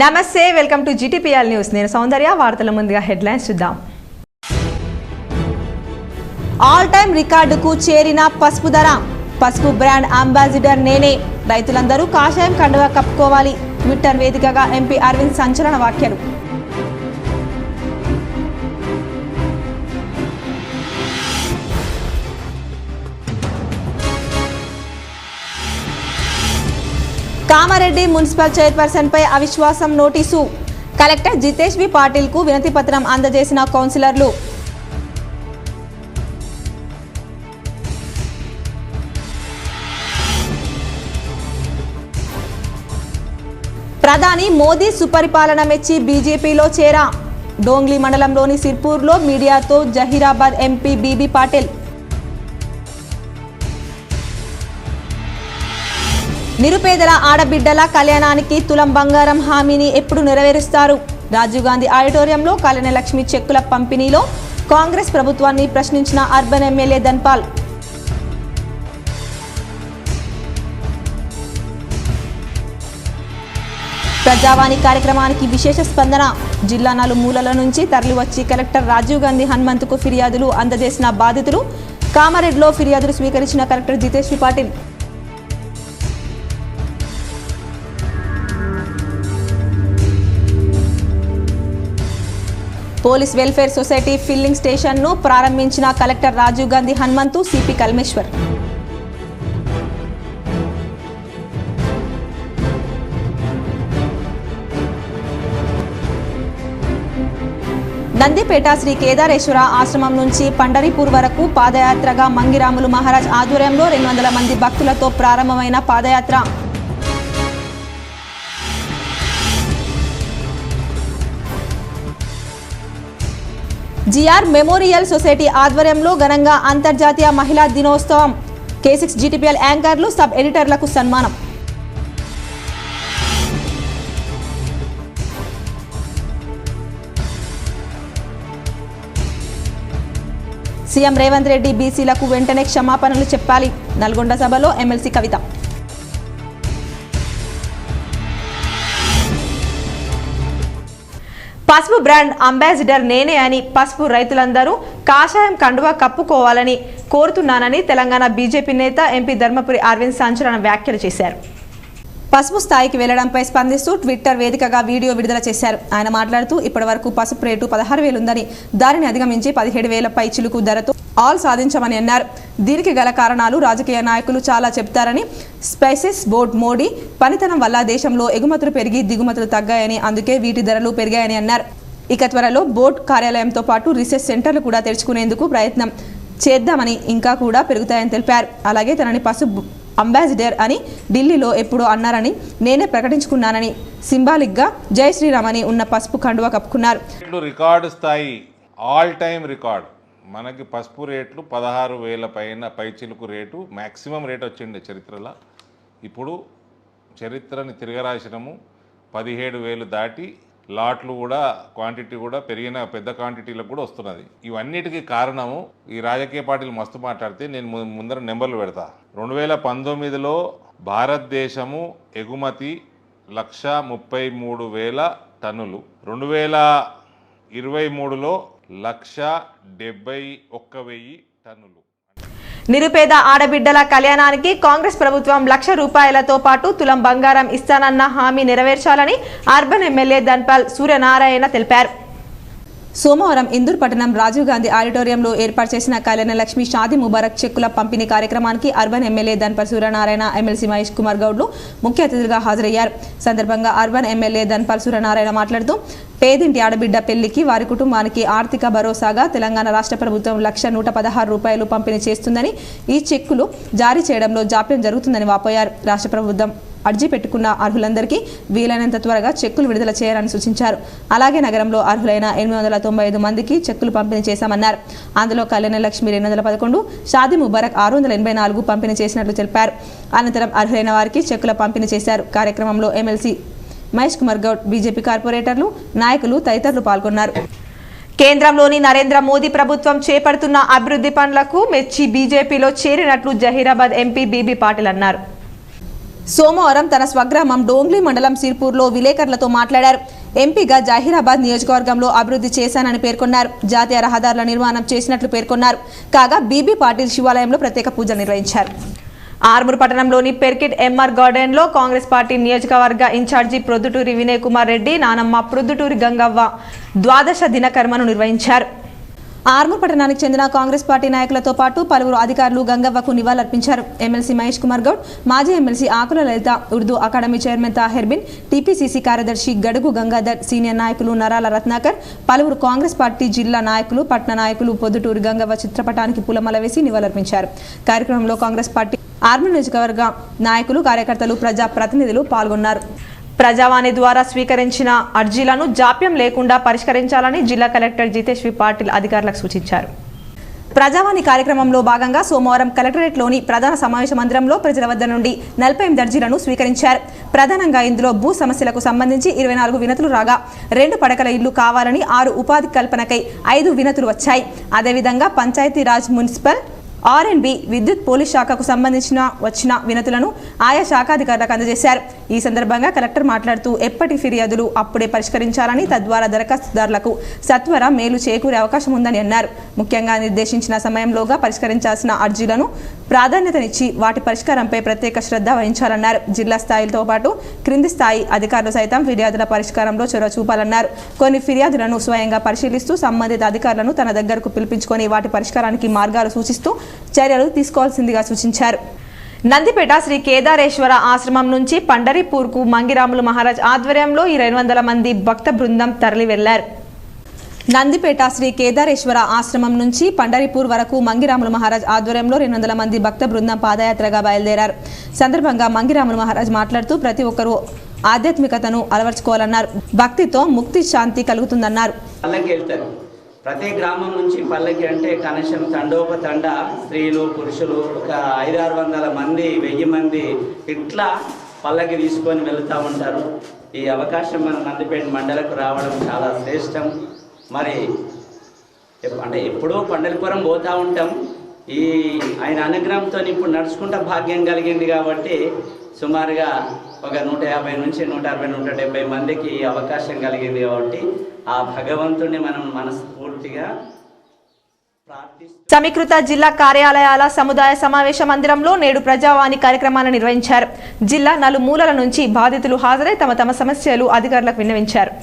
నమస్తే, welcome to GTPL news. నేను సౌందర్య. వార్తల ముందుగా హెడ్లైన్స్ చూద్దాం. ఆల్ టైమ్ రికార్డుకు చేరిన పసుపు ధర. పసుపు బ్రాండ్ అంబాసిడర్ నేనే. రైతులందరూ కాషాయం కండువా కప్పుకోవాలి. ట్విట్టర్ వేదికగా ఎంపీ అరవింద్ సంచలన వ్యాఖ్యలు. కామారెడ్డి మున్సిపల్ చైర్పర్సన్ పై అవిశ్వాసం నోటీసు. కలెక్టర్ జితేష్ బి పాటిల్ కు వినతి పత్రం అందజేసిన కౌన్సిలర్లు. ప్రధాని మోదీ సుపరిపాలన మెచ్చి బీజేపీలో చేరా. డోంగ్లీ మండలంలోని సిర్పూర్లో మీడియాతో జహీరాబాద్ ఎంపీ బీబీ పాటిల్. నిరుపేదల ఆడబిడ్డల కళ్యాణానికి తులం బంగారం హామీని ఎప్పుడు నెరవేరుస్తారు? రాజీవ్ గాంధీ ఆడిటోరియంలో కళ్యాణలక్ష్మి చెక్కుల పంపిణీలో కాంగ్రెస్ ప్రభుత్వాన్ని ప్రశ్నించిన అర్బన్ ఎమ్మెల్యే ధన్పాల్. ప్రజావాణి కార్యక్రమానికి విశేష స్పందన. జిల్లా నలుమూలల నుంచి తరలివచ్చి కలెక్టర్ రాజీవ్ గాంధీ హనుమంతుకు ఫిర్యాదులు అందజేసిన బాధితులు. కామారెడ్డిలో ఫిర్యాదులు స్వీకరించిన collector Jitesh B Patil. Police welfare society filling స్టేషన్ను ప్రారంభించిన కలెక్టర్ రాజీవ్ గాంధీ హనుమంతు, సిపి కల్మేశ్వర్. నందిపేట శ్రీ కేదారేశ్వర ఆశ్రమం నుంచి పండరీపూర్ వరకు పాదయాత్రగా మంగిరాములు మహారాజ్ ఆధ్వర్యంలో 200 మంది భక్తులతో ప్రారంభమైన పాదయాత్ర. జిఆర్ మెమోరియల్ సొసైటీ ఆధ్వర్యంలో ఘనంగా అంతర్జాతీయ మహిళా దినోత్సవం. K6 GTPL యాంకర్లు, సబ్ ఎడిటర్లకు సన్మానం. సీఎం రేవంత్ రెడ్డి బీసీలకు వెంటనే క్షమాపణలు చెప్పాలి. నల్గొండ సభలో ఎమ్మెల్సీ కవిత. పసుపు బ్రాండ్ అంబాసిడర్ నేనే అని, పసుపు రైతులందరూ కాషాయం కండువా కప్పుకోవాలని కోరుతున్నానని తెలంగాణ బీజేపీ నేత ఎంపీ ధర్మపురి అరవింద్ సంచలన వ్యాఖ్యలు చేశారు. పసుపు స్థాయికి వెళ్లడంపై స్పందిస్తూ ట్విట్టర్ వేదికగా వీడియో విడుదల చేశారు. ఆయన మాట్లాడుతూ ఇప్పటివరకు పసుపు రేటు 16,000 ఉందని, దానిని అధిగమించి 17,000 పై చిలుకు ధరతో ఆల్ సాధించమని అన్నారు. దీనికి గల కారణాలు రాజకీయ నాయకులు చాలా చెప్తారని, స్పైసెస్ బోర్డ్ మోడీ పనితనం వల్ల దేశంలో ఎగుమతులు పెరిగి దిగుమతులు తగ్గాయని, అందుకే వీటి ధరలు పెరిగాయని అన్నారు. ఇక త్వరలో బోర్డు కార్యాలయంతో పాటు రీసెర్చ్ సెంటర్లు కూడా తెరుచుకునేందుకు ప్రయత్నం చేద్దామని, ఇంకా కూడా పెరుగుతాయని తెలిపారు. అలాగే తనని పసుపు అంబాసిడర్ అని ఢిల్లీలో ఎప్పుడో అన్నారని, నేనే ప్రకటించుకున్నానని, సింబాలిక్గా జై శ్రీరామ్ అని ఉన్న పసుపు కండువా కప్పుకున్నారు. రికార్డు స్థాయి ఆల్ టైమ్ రికార్డ్ మనకి పసుపు రేట్లు 16,000 పైన పైచిలుకు రేటు మ్యాక్సిమం రేట్ వచ్చిండే చరిత్రలో. ఇప్పుడు చరిత్రని తిరగరాసినము. 17,000 దాటి లాట్లు కూడా క్వాంటిటీ కూడా పెరిగిన పెద్ద క్వాంటిటీలకు కూడా వస్తున్నది. ఇవన్నిటికీ కారణము ఈ రాజకీయ పార్టీలు మస్తు మాట్లాడితే నేను ముందర నెంబర్లు పెడతా. 2019లో భారతదేశము ఎగుమతి 1,33,000 టన్నులు, 2023లో 1,71,000 టన్నులు. నిరుపేద ఆడబిడ్డల కళ్యాణానికి కాంగ్రెస్ ప్రభుత్వం ₹1,00,000తో పాటు తులం బంగారం ఇస్తానన్న హామీ నెరవేర్చాలని అర్బన్ ఎమ్మెల్యే ధన్పాల్ సూర్యనారాయణ తెలిపారు. సోమవారం ఇందూర్ పట్టణం రాజీవ్ గాంధీ ఆడిటోరియంలో ఏర్పాటు చేసిన కళ్యాణలక్ష్మి షాదీ ముబారక్ చెక్కుల పంపిణీ కార్యక్రమానికి urban MLA Dhanpal Suryanarayana, MLC Mahesh Kumar గౌడ్లు ముఖ్య అతిథులుగా హాజరయ్యారు. సందర్భంగా అర్బన్ ఎమ్మెల్యే ధన్పాల్ సూర్యనారాయణ మాట్లాడుతూ పేదింటి ఆడబిడ్డ పెళ్లికి వారి కుటుంబానికి ఆర్థిక భరోసాగా తెలంగాణ రాష్ట్ర ప్రభుత్వం ₹1,116 పంపిణీ చేస్తుందని, ఈ చెక్కులు జారీ చేయడంలో జాప్యం జరుగుతుందని వాపోయారు. రాష్ట్ర ప్రభుత్వం అర్జీ పెట్టుకున్న అర్హులందరికీ వీలైనంత త్వరగా చెక్కులు విడుదల చేయాలని సూచించారు. అలాగే నగరంలో అర్హులైన 895 మందికి చెక్కులు పంపిణీ చేశామన్నారు. అందులో కళ్యాణలక్ష్మి 211, షాదీ ముబారక్ 684 పంపిణీ చేసినట్లు తెలిపారు. అనంతరం అర్హులైన వారికి చెక్కుల పంపిణీ చేశారు. కార్యక్రమంలో ఎమ్మెల్సీ మహేష్ కుమార్ గౌడ్, బీజేపీ కార్పొరేటర్లు, నాయకులు తదితరులు పాల్గొన్నారు. కేంద్రంలోని నరేంద్ర మోదీ ప్రభుత్వం చేపడుతున్న అభివృద్ధి పనులకు మెచ్చి బీజేపీలో చేరినట్లు జహీరాబాద్ ఎంపీ బీబీ పాటిల్ అన్నారు. సోమవారం తన స్వగ్రామం డోంగ్లీ మండలం సిర్పూర్లో విలేకరులతో మాట్లాడారు. ఎంపీగా జహీరాబాద్ నియోజకవర్గంలో అభివృద్ధి చేశానని పేర్కొన్నారు. జాతీయ రహదారుల నిర్మాణం చేసినట్లు పేర్కొన్నారు. కాగా బీబీ పాటిల్ శివాలయంలో ప్రత్యేక పూజలు నిర్వహించారు. ఆర్మూర్ పట్టణంలోని పెర్కిట్ ఎంఆర్ గార్డెన్లో కాంగ్రెస్ పార్టీ నియోజకవర్గ ఇన్ఛార్జి ప్రొద్దుటూరి వినయ్ కుమార్ రెడ్డి, నానమ్మ ప్రొద్దుటూరి గంగవ్వ ద్వాదశ దినకర్మను నిర్వహించారు. ఆర్మూర్ పట్టణానికి చెందిన కాంగ్రెస్ పార్టీ నాయకులతో పాటు పలువురు అధికారులు గంగవ్వకు నివాళులర్పించారు. ఎమ్మెల్సీ మహేష్ కుమార్ గౌడ్, మాజీ MLC Akula Lalitha, Urdu academy chairman Taher Bin, TPCC కార్యదర్శి గడుగు గంగాధర్, సీనియర్ నాయకులు నరాల రత్నాకర్, పలువురు కాంగ్రెస్ పార్టీ జిల్లా నాయకులు, పట్టణ నాయకులు పొద్దుటూరి గంగవ్వ చిత్రపటానికి పూలమాల వేసి నివాళులర్పించారు. కార్యక్రమంలో కాంగ్రెస్ పార్టీ ఆర్మూర్ నియోజకవర్గ నాయకులు, కార్యకర్తలు, ప్రజా ప్రతినిధులు పాల్గొన్నారు. ప్రజావాణి ద్వారా స్వీకరించిన అర్జీలను జాప్యం లేకుండా పరిష్కరించాలని జిల్లా కలెక్టర్ జితేశ్వరి పాటిల్ అధికారులకు సూచించారు. ప్రజావాణి కార్యక్రమంలో భాగంగా సోమవారం కలెక్టరేట్లోని ప్రధాన సమావేశ మందిరంలో ప్రజల వద్ద నుండి 48 అర్జీలను స్వీకరించారు. ప్రధానంగా ఇందులో భూ సమస్యలకు సంబంధించి 24 వినతులు రాగా 2 పడకల ఇళ్లు కావాలని 6 ఉపాధి కల్పనకై 5 వినతులు వచ్చాయి. అదేవిధంగా పంచాయతీరాజ్, మున్సిపల్, ఆర్ఎండ్బి, విద్యుత్, పోలీస్ శాఖకు సంబంధించిన వచ్చిన వినతులను ఆయా శాఖాధికారులకు అందజేశారు. ఈ సందర్భంగా కలెక్టర్ మాట్లాడుతూ ఎప్పటి ఫిర్యాదులు అప్పుడే పరిష్కరించాలని, తద్వారా దరఖాస్తుదారులకు సత్వర మేలు చేకూరే అవకాశం ఉందని అన్నారు. ముఖ్యంగా నిర్దేశించిన సమయంలోగా పరిష్కరించాల్సిన అర్జీలను ప్రాధాన్యతనిచ్చి వాటి పరిష్కారంపై ప్రత్యేక శ్రద్ధ వహించాలన్నారు. జిల్లా స్థాయితో పాటు క్రింది స్థాయి అధికారులు సైతం ఫిర్యాదుల పరిష్కారంలో చొరవ చూపాలన్నారు. కొన్ని ఫిర్యాదులను స్వయంగా పరిశీలిస్తూ సంబంధిత అధికారులను తన దగ్గరకు పిలిపించుకొని వాటి పరిష్కారానికి మార్గాలు సూచిస్తూ చర్యలు తీసుకోవాల్సిందిగా సూచించారు. నందిపేట శ్రీ కేదారేశ్వర ఆశ్రమం నుంచి పండరిపూర్కు మంగిరాములు మహారాజ్ ఆధ్వర్యంలో 200 మంది భక్త బృందం తరలి వెళ్లారు. నందిపేట శ్రీ కేదారేశ్వర ఆశ్రమం నుంచి పండరిపూర్ వరకు మంగిరాములు మహారాజ్ ఆధ్వర్యంలో 200 మంది భక్త బృందం పాదయాత్రగా బయలుదేరారు. సందర్భంగా మంగిరాములు మహారాజ్ మాట్లాడుతూ ప్రతి ఒక్కరూ ఆధ్యాత్మికతను అలవర్చుకోవాలన్నారు. భక్తితో ముక్తి, శాంతి కలుగుతుందన్నారు. ప్రతి గ్రామం నుంచి పల్లకి అంటే కనీసం తండోపతండ స్త్రీలు, పురుషులు ఒక 500-600 మంది, 1000 మంది ఇట్లా పల్లకి తీసుకొని వెళుతూ ఉంటారు. ఈ అవకాశం మన నందిపేట మండలకు రావడం చాలా శ్రేష్టం. మరి అంటే ఎప్పుడూ పండరిపురం పోతూ ఉంటాం. ఈ ఆయన అనుగ్రహంతో ఇప్పుడు నడుచుకుంటా భాగ్యం కలిగింది కాబట్టి సుమారుగా ఒక 150 నుంచి 160, 170 మందికి అవకాశం కలిగింది కాబట్టి ఆ భగవంతుడిని మనం మనస్ఫూర్తిగా సమీకృత జిల్లా కార్యాలయాల సముదాయ సమావేశ మందిరంలో నేడు ప్రజావాణి కార్యక్రమాన్ని నిర్వహించారు. జిల్లా నలుమూలల నుంచి బాధితులు హాజరై తమ సమస్యలు అధికారులకు విన్నవించారు.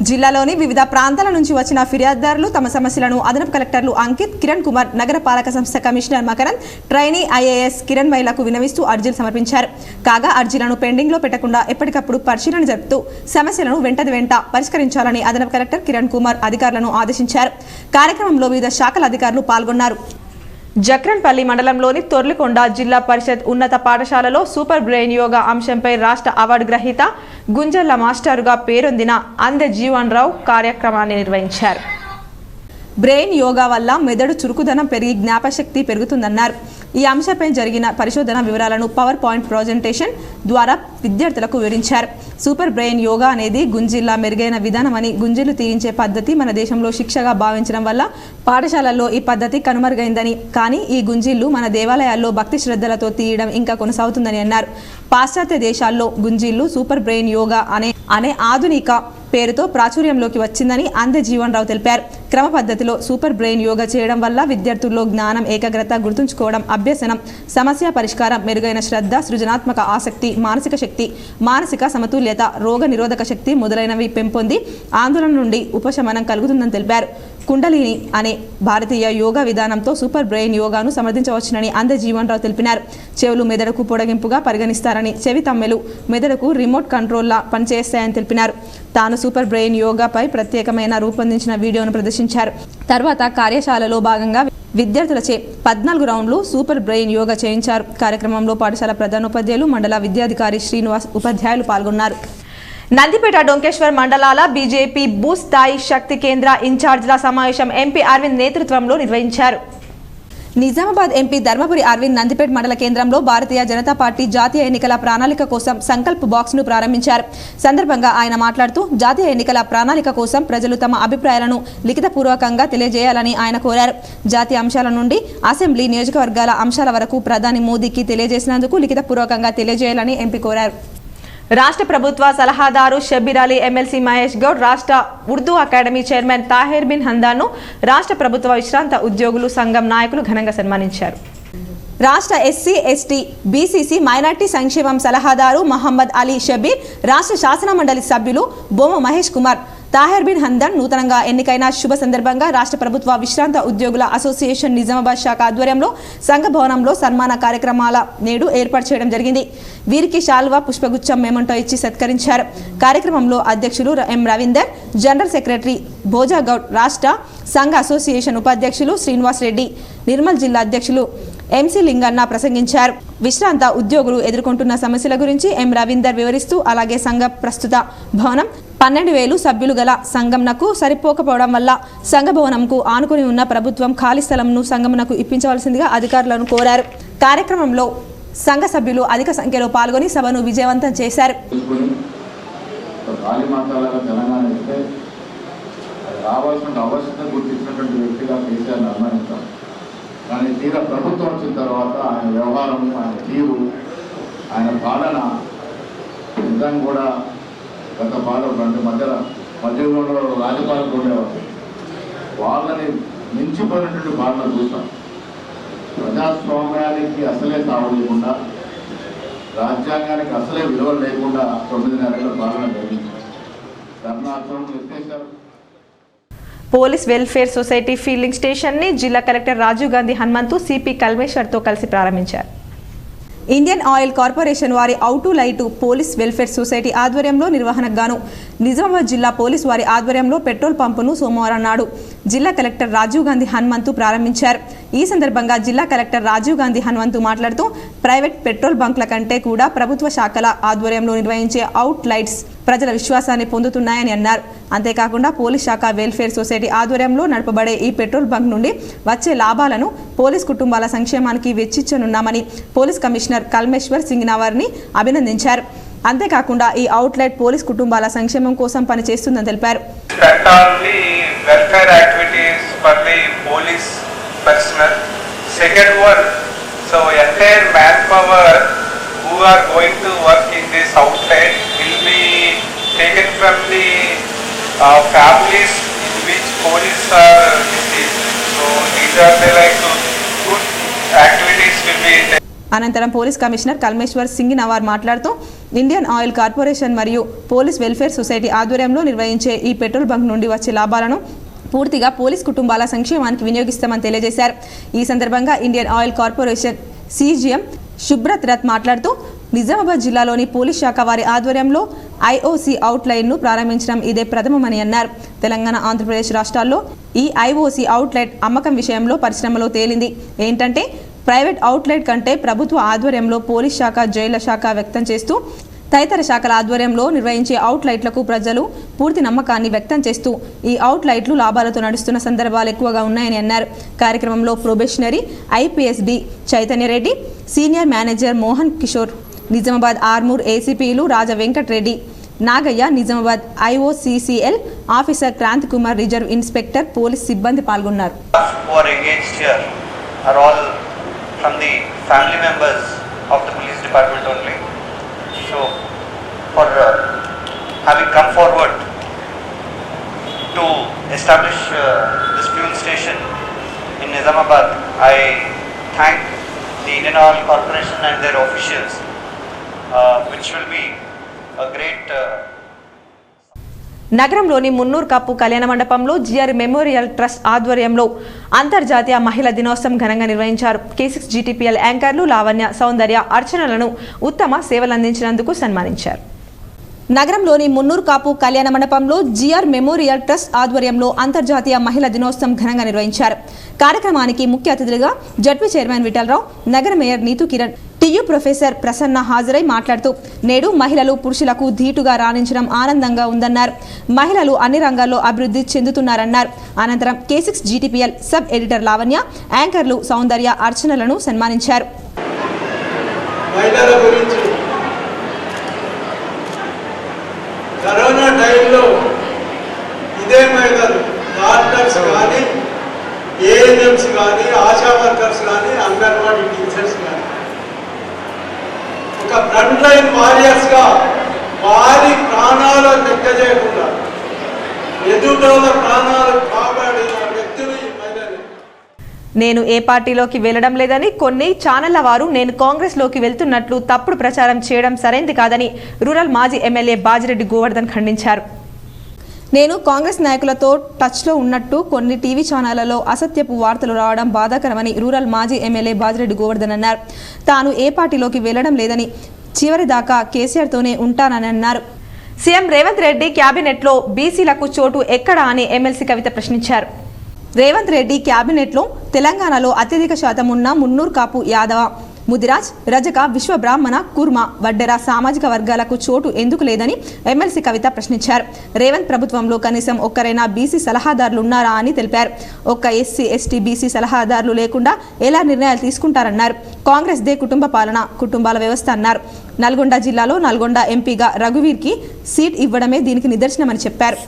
జిల్లాలోని వివిధ ప్రాంతాల నుంచి వచ్చిన ఫిర్యాదుదారులు తమ సమస్యలను అదనపు కలెక్టర్లు అంకిత్, కిరణ్ కుమార్, నగర పాలక సంస్థ commissioner Makarand, trainee IAS Kiran వైలకు వినవిస్తూ అర్జీలు సమర్పించారు. కాగా అర్జీలను పెండింగ్ లో పెట్టకుండా ఎప్పటికప్పుడు పరిశీలన జరుపుతూ సమస్యలను వెంట పరిష్కరించాలని అదనపు కలెక్టర్ కిరణ్ కుమార్ అధికారులను ఆదేశించారు. కార్యక్రమంలో వివిధ శాఖల అధికారులు పాల్గొన్నారు. జక్రన్పల్లి మండలంలోని తొర్లికొండ జిల్లా పరిషత్ ఉన్నత పాఠశాలలో సూపర్ బ్రెయిన్ యోగా అంశంపై రాష్ట్ర అవార్డు గ్రహీత గుంజల్ల మాస్టరుగా పేరొందిన అందె జీవన్ రావు కార్యక్రమాన్ని నిర్వహించారు. బ్రెయిన్ యోగా వల్ల మెదడు చురుకుదనం పెరిగి జ్ఞాపశక్తి పెరుగుతుందన్నారు. ఈ అంశంపై జరిగిన పరిశోధన వివరాలను పవర్ పాయింట్ ప్రజెంటేషన్ ద్వారా విద్యార్థులకు వివరించారు. సూపర్ బ్రెయిన్ యోగా అనేది గుంజిల్లా మెరుగైన విధానమని, గుంజిలు తీయించే పద్ధతి మన దేశంలో శిక్షగా భావించడం వల్ల పాఠశాలల్లో ఈ పద్ధతి కనుమరుగైందని, కానీ ఈ గుంజిళ్లు మన దేవాలయాల్లో భక్తి శ్రద్ధలతో తీయడం ఇంకా కొనసాగుతుందని అన్నారు. పాశ్చాత్య దేశాల్లో గుంజిళ్లు సూపర్ బ్రెయిన్ యోగా అనే ఆధునిక పేరుతో ప్రాచుర్యంలోకి వచ్చిందని అందె జీవన్ రావు తెలిపారు. క్రమ పద్ధతిలో సూపర్ బ్రెయిన్ యోగా చేయడం వల్ల విద్యార్థుల్లో జ్ఞానం, ఏకాగ్రత, గుర్తుంచుకోవడం, అభ్యసనం, సమస్య పరిష్కారం, మెరుగైన శ్రద్ధ, సృజనాత్మక ఆసక్తి, మానసిక శక్తి, మానసిక సమతుల్యత, రోగ నిరోధక శక్తి మొదలైనవి పెంపొంది ఆందోళన నుండి ఉపశమనం కలుగుతుందని తెలిపారు. కుండలిని అనే భారతీయ యోగా విధానంతో సూపర్ బ్రెయిన్ యోగాను సమర్థించవచ్చునని అందె జీవన్ రావు తెలిపినారు. చెవులు మెదడుకు పొడిగింపుగా పరిగణిస్తారని, చెవి తమ్మెలు మెదడుకు రిమోట్ కంట్రోల్లా పనిచేస్తాయని తెలిపినారు. తాను సూపర్ బ్రెయిన్ యోగాపై ప్రత్యేకమైన రూపొందించిన వీడియోను ప్రదర్శించారు. తర్వాత కార్యశాలలో భాగంగా విద్యార్థులచే 14 రౌండ్లు సూపర్ బ్రెయిన్ యోగా చేయించారు. కార్యక్రమంలో పాఠశాల ప్రధానోపాధ్యాయులు, మండల విద్యాధికారి శ్రీనివాస్, ఉపాధ్యాయులు పాల్గొన్నారు. నందిపేట, డొంకేశ్వర్ మండలాల బీజేపీ బూత్ స్థాయి శక్తి కేంద్ర ఇన్ఛార్జీల సమావేశం ఎంపీ అరవింద్ నేతృత్వంలో నిర్వహించారు. నిజామాబాద్ ఎంపీ ధర్మపురి అరవింద్ నందిపేట్ మండల కేంద్రంలో భారతీయ జనతా పార్టీ జాతీయ ఎన్నికల ప్రణాళిక కోసం సంకల్ప్ బాక్స్ ను ప్రారంభించారు. సందర్భంగా ఆయన మాట్లాడుతూ జాతీయ ఎన్నికల ప్రణాళిక కోసం ప్రజలు తమ అభిప్రాయాలను లిఖితపూర్వకంగా తెలియజేయాలని ఆయన కోరారు. జాతీయ అంశాల నుండి అసెంబ్లీ నియోజకవర్గాల అంశాల వరకు ప్రధాని మోదీకి తెలియజేసినందుకు లిఖితపూర్వకంగా తెలియజేయాలని ఎంపీ కోరారు. రాష్ట్ర ప్రభుత్వ సలహాదారు షబ్బీర్ అలీ, ఎమ్మెల్సీ మహేష్ గౌడ్, రాష్ట్ర ఉర్దూ అకాడమీ చైర్మన్ తాహిర్ బిన్ హందాను రాష్ట్ర ప్రభుత్వ విశ్రాంత ఉద్యోగులు సంఘం నాయకులు ఘనంగా సన్మానించారు. రాష్ట్ర ఎస్సీ, ఎస్టీ, బీసీసీ, మైనార్టీ సంక్షేమం సలహాదారు మహమ్మద్ అలీ షబ్బీర్, రాష్ట్ర శాసనమండలి సభ్యులు బొమ్మ మహేష్ కుమార్, తాహిర్ బిన్ హందన్ నూతనంగా ఎన్నికైన శుభ సందర్భంగా రాష్ట్ర ప్రభుత్వ విశ్రాంత ఉద్యోగుల అసోసియేషన్ నిజామాబాద్ శాఖ ఆధ్వర్యంలో సంఘ భవనంలో సన్మాన కార్యక్రమాల నేడు ఏర్పాటు చేయడం జరిగింది. వీరికి శాల్వా, పుష్పగుచ్చం, మెమంటో ఇచ్చి సత్కరించారు. కార్యక్రమంలో అధ్యక్షులు ఎం రవీందర్, జనరల్ సెక్రటరీ భోజాగౌడ్, రాష్ట్ర సంఘ అసోసియేషన్ ఉపాధ్యక్షులు శ్రీనివాస్ రెడ్డి, నిర్మల్ జిల్లా అధ్యక్షులు ఎంసీ లింగన్న ప్రసంగించారు. విశ్రాంత ఉద్యోగులు ఎదుర్కొంటున్న సమస్యల గురించి ఎం రవీందర్ వివరిస్తూ అలాగే సంఘ ప్రస్తుత భవనం 12,000 సభ్యులు గల సంఘంనకు సరిపోకపోవడం వల్ల సంఘ భవనంకు ఆనుకుని ఉన్న ప్రభుత్వం ఖాళీ స్థలంను సంఘంనకు ఇప్పించవలసిందిగా అధికారులను కోరారు. కార్యక్రమంలో సంఘ సభ్యులు అధిక సంఖ్యలో పాల్గొని సభను విజయవంతం చేశారు. కానీ తీరా ప్రభుత్వం వచ్చిన తర్వాత ఆయన వ్యవహారం, ఆయన తీరు, ఆయన పాలన నిజంగా కూడా గత పాలకులు మధ్యలో రాజపాలకులు ఉండేవారు. వాళ్ళని మించిపోయినటువంటి పాలన చూసాం. ప్రజాస్వామ్యానికి అసలే తావు లేకుండా, రాజ్యాంగానికి అసలే విలువలు లేకుండా 9 నెలల పాలన జరిగింది. ధర్నార్థం ఎత్తేశారు. Police welfare society filling station ని జిల్లా కలెక్టర్ రాజీవ్ గాంధీ హనుమంతు సిపి కల్మేశ్వర్ తో కలిసి ప్రారంభించారు. ఇండియన్ ఆయిల్ కార్పొరేషన్ వారి outlet police welfare society ఆధ్వర్యంలో నిర్వహణకు గాను నిజామాబాద్ జిల్లా పోలీసు వారి ఆధ్వర్యంలో పెట్రోల్ పంపును సోమవారం నాడు జిల్లా కలెక్టర్ రాజీవ్ గాంధీ హనుమంతు ప్రారంభించారు. ఈ సందర్భంగా జిల్లా కలెక్టర్ రాజీవ్ గాంధీ హనుమంతు మాట్లాడుతూ ప్రైవేట్ పెట్రోల్ బంక్ల కంటే కూడా ప్రభుత్వ శాఖల ఆధ్వర్యంలో నిర్వహించే అవుట్ లైట్స్ ప్రజల విశ్వాసాన్ని పొందుతున్నాయని అన్నారు. అంతేకాకుండా పోలీస్ శాఖ వెల్ఫేర్ సొసైటీ ఆధ్వర్యంలో నడపబడే ఈ పెట్రోల్ బంక్ నుండి వచ్చే లాభాలను పోలీస్ కుటుంబాల సంక్షేమానికి వెచ్చించనున్నామని పోలీస్ కమిషనర్ కల్మేశ్వర్ సింగ్నావర్ని అభినందించారు. అంతేకాకుండా ఈ అవుట్లెట్ పోలీస్ కుటుంబాల సంక్షేమం కోసం పనిచేస్తుందని తెలిపారు. who are going to work in this outlet will be taken from the families in which police are deceased. So these are the like good activities will be taken. అనంతరం police commissioner Kalmeshwar Singh నవార్ మాట్లాడుతూ Indian oil corporation మరియు police welfare society ఆధ్వర్యంలో నిర్వహించే ఈ petrol bunk నుండి వచ్చే లాభాలను పూర్తిగా పోలీస్ కుటుంబాల సంక్షేమానికి వినియోగిస్తామని తెలియజేశారు. ఈ సందర్భంగా Indian oil corporation CGM Shubhrat Rath మాట్లాడుతూ నిజామాబాద్ జిల్లాలోని పోలీస్ శాఖ వారి ఆధ్వర్యంలో ఐఓసి అవుట్ లైన్ను ప్రారంభించడం ఇదే ప్రథమమని అన్నారు. తెలంగాణ, ఆంధ్రప్రదేశ్ రాష్ట్రాల్లో ఈ ఐఓసి అవుట్లెట్ అమ్మకం విషయంలో పరిశ్రమలో తేలింది ఏంటంటే ప్రైవేట్ అవుట్లెట్ కంటే ప్రభుత్వ ఆధ్వర్యంలో పోలీస్ శాఖ, జైళ్ల శాఖ వ్యక్తం చేస్తూ తదితర శాఖల ఆధ్వర్యంలో నిర్వహించే అవుట్ లైట్లకు ప్రజలు పూర్తి నమ్మకాన్ని వ్యక్తం చేస్తూ ఈ అవుట్ లైట్లు లాభాలతో నడుస్తున్న సందర్భాలు ఎక్కువగా ఉన్నాయని అన్నారు. కార్యక్రమంలో ప్రొబేషనరీ ఐపీఎస్డి చైతన్యరెడ్డి, సీనియర్ మేనేజర్ మోహన్ కిషోర్, నిజామాబాద్ ఆర్మూర్ ఏసీపీలు Raja Venkata Reddy, Nagaiah, Nizamabad IOCCL officer Kranthi Kumar, reserve inspector, police సిబ్బంది పాల్గొన్నారు. From the family members of the police department only. So for having come forward to establish this fuel station in Nizamabad, I thank the Indian Oil Corporation and their officials, which will be a great నగరంలోని Munnur cup కళ్యాణ మండపంలో GR memorial trust ఆధ్వర్యంలో అంతర్జాతీయ మహిళా దినోత్సవం ఘనంగా నిర్వహించారు. K6 GTPL యాంకర్లు Lavanya, సౌందర్య, అర్చనలను ఉత్తమ సేవలందించినందుకు సన్మానించారు. నగరంలోని మున్నూర్ కాపు కళ్యాణ మండపంలో జిఆర్ మెమోరియల్ ట్రస్ట్ ఆధ్వర్యంలో అంతర్జాతీయ మహిళా దినోత్సవం ఘనంగా నిర్వహించారు. కార్యక్రమానికి ముఖ్య అతిథులుగా జడ్పీ చైర్మన్ విఠలరావు, నగర mayor Neetu Kiran, TU professor Prasanna హాజరై మాట్లాడుతూ నేడు మహిళలు పురుషులకు ధీటుగా రాణించడం ఆనందంగా ఉందన్నారు. మహిళలు అన్ని రంగాల్లో అభివృద్ధి చెందుతున్నారన్నారు. అనంతరం K6 GTPL sub editor Lavanya, యాంకర్లు సౌందర్య, అర్చనలను సన్మానించారు. మహిళల గురించి కరోనా టైంలో ఇదే మహిళలు డాక్టర్స్ కానీ, ఏఎన్ఎంస్ కానీ, ఆశా వర్కర్స్ కానీ, అంగన్వాడీ టీచర్స్ కానీ ఒక ఫ్రంట్ లైన్ వారియర్స్గా వారి ప్రాణాలు లెక్క చేయకుండా ఎదుటోళ్ళ ప్రాణాలు కాపాడిన వ్యక్తులు ఈ మహిళలు. నేను ఏ పార్టీలోకి వెళ్లడం లేదని, కొన్ని ఛానళ్ల వారు నేను కాంగ్రెస్లోకి వెళ్తున్నట్లు తప్పుడు ప్రచారం చేయడం సరైంది కాదని రూరల్ మాజీ ఎమ్మెల్యే బాజిరెడ్డి గోవర్ధన్ ఖండించారు. నేను కాంగ్రెస్ నాయకులతో టచ్లో ఉన్నట్టు కొన్ని టీవీ ఛానళ్లలో అసత్యపు వార్తలు రావడం బాధాకరమని రూరల్ మాజీ ఎమ్మెల్యే బాజిరెడ్డి గోవర్ధన్ అన్నారు. తాను ఏ పార్టీలోకి వెళ్లడం లేదని, చివరి దాకా కేసీఆర్తోనే ఉంటానని అన్నారు. సీఎం రేవంత్ రెడ్డి క్యాబినెట్లో బీసీలకు చోటు ఎక్కడా అని ఎమ్మెల్సీ కవిత ప్రశ్నించారు. రేవంత్ రెడ్డి క్యాబినెట్లో తెలంగాణలో అత్యధిక శాతం ఉన్న మున్నూరు కాపు, యాదవ, ముదిరాజ్, రజక, విశ్వ బ్రాహ్మణ, కుర్మ, వడ్డెర సామాజిక వర్గాలకు చోటు ఎందుకు లేదని ఎమ్మెల్సీ కవిత ప్రశ్నించారు. రేవంత్ ప్రభుత్వంలో కనీసం ఒక్కరైనా బీసీ సలహాదారులు ఉన్నారా అని తెలిపారు. ఒక్క ఎస్సీ, ఎస్టీ, బీసీ సలహాదారులు లేకుండా ఎలా నిర్ణయాలు తీసుకుంటారన్నారు. కాంగ్రెస్ దే కుటుంబ పాలన, కుటుంబాల వ్యవస్థ అన్నారు. నల్గొండ జిల్లాలో నల్గొండ ఎంపీగా రఘువీర్కి సీట్ ఇవ్వడమే దీనికి నిదర్శనమని చెప్పారు.